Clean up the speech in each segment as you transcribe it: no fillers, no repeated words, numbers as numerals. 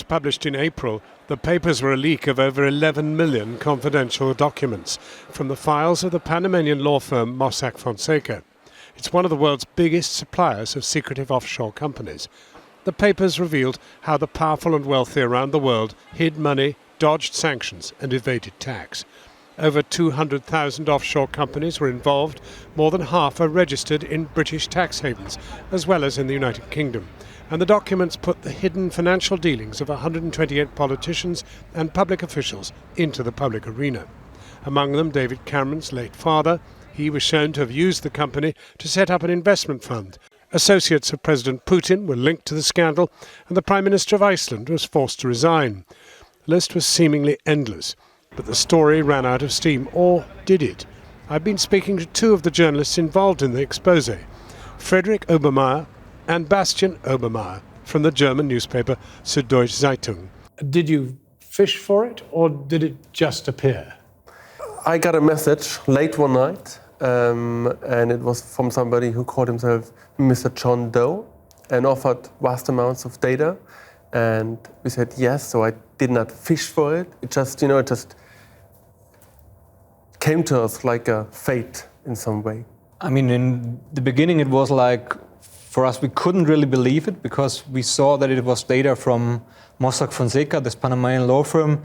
published in April, the papers were a leak of over 11 million confidential documents from the files of the Panamanian law firm Mossack Fonseca. It's one of the world's biggest suppliers of secretive offshore companies. The papers revealed how the powerful and wealthy around the world hid money, dodged sanctions and evaded tax. Over 200,000 offshore companies were involved. More than half are registered in British tax havens, as well as in the United Kingdom. And the documents put the hidden financial dealings of 128 politicians and public officials into the public arena. Among them, David Cameron's late father. He was shown to have used the company to set up an investment fund. Associates of President Putin were linked to the scandal, and the Prime Minister of Iceland was forced to resign. The list was seemingly endless. But the story ran out of steam, or did it? I've been speaking to two of the journalists involved in the expose, Frederick Obermeier and Bastian Obermeier from the German newspaper Süddeutsche Zeitung. Did you fish for it, or did it just appear? I got a message late one night, and it was from somebody who called himself Mr. John Doe and offered vast amounts of data. And we said yes, so I did not fish for it. It just came to us like a fate in some way. I mean, in the beginning it was like, for us, we couldn't really believe it because we saw that it was data from Mossack Fonseca, this Panamanian law firm.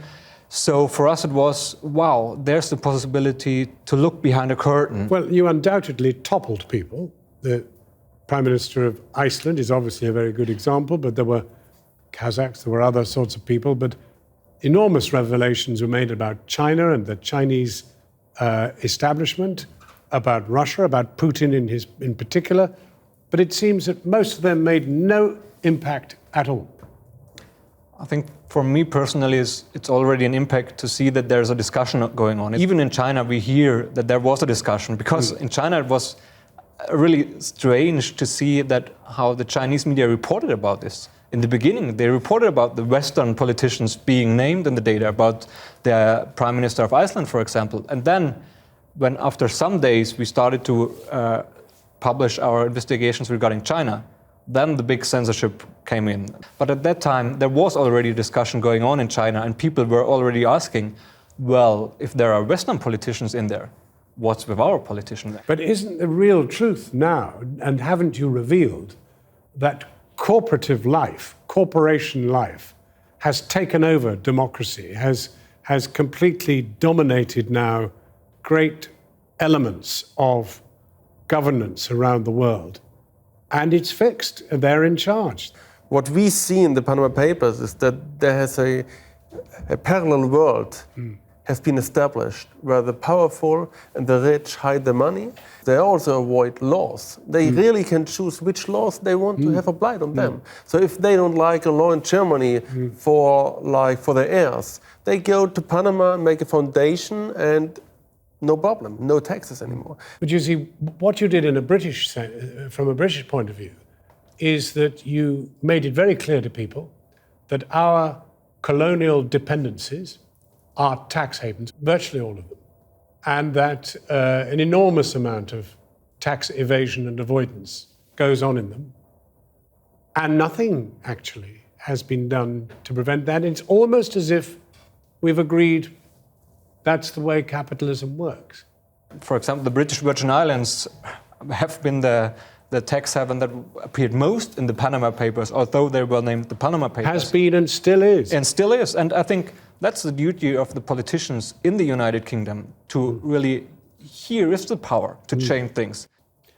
So for us it was, wow, there's the possibility to look behind a curtain. Well, you undoubtedly toppled people. The Prime Minister of Iceland is obviously a very good example, but there were Kazakhs, there were other sorts of people, but enormous revelations were made about China and the Chinese establishment, about Russia, about Putin in particular, but it seems that most of them made no impact at all. I think for me personally, it's already an impact to see that there's a discussion going on. Even in China, we hear that there was a discussion, because in China it was really strange to see that how the Chinese media reported about this. In the beginning, they reported about the Western politicians being named in the data, about the Prime Minister of Iceland, for example. And then, when after some days we started to publish our investigations regarding China, then the big censorship came in. But at that time, there was already a discussion going on in China, and people were already asking, well, if there are Western politicians in there, what's with our politicians? But isn't the real truth now, and haven't you revealed, that corporative life, corporation life, has taken over democracy, has completely dominated now great elements of governance around the world, and it's fixed, and they're in charge. What we see in the Panama Papers is that there has a parallel world has been established where the powerful and the rich hide the money. They also avoid laws. They really can choose which laws they want to have applied on them. So if they don't like a law in Germany for their heirs, they go to Panama and make a foundation, and no problem, no taxes anymore. But you see, what you did from a British point of view is that you made it very clear to people that our colonial dependencies are tax havens, virtually all of them, and that an enormous amount of tax evasion and avoidance goes on in them, and nothing actually has been done to prevent that. It's almost as if we've agreed that's the way capitalism works. For example, the British Virgin Islands have been the tax haven that appeared most in the Panama Papers, although they were named the Panama Papers. Has been and still is. And still is. And I think that's the duty of the politicians in the United Kingdom, to really, here is the power to change things.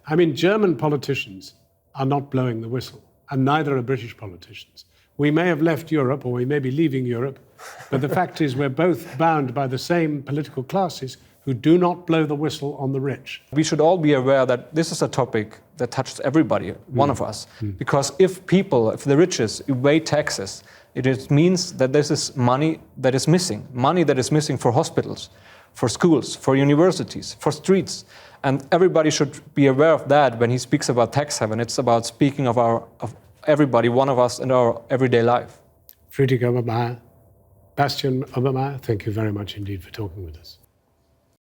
I mean, German politicians are not blowing the whistle, and neither are British politicians. We may have left Europe, or we may be leaving Europe, but the fact is we're both bound by the same political classes who do not blow the whistle on the rich. We should all be aware that this is a topic that touches everybody, one of us. Because if the riches evade taxes, it means that this is money that is missing for hospitals, for schools, for universities, for streets. And everybody should be aware of that when he speaks about tax haven. It's about speaking of everybody, one of us, in our everyday life. Friedrich Obermeier, Bastian Obermeier, thank you very much indeed for talking with us.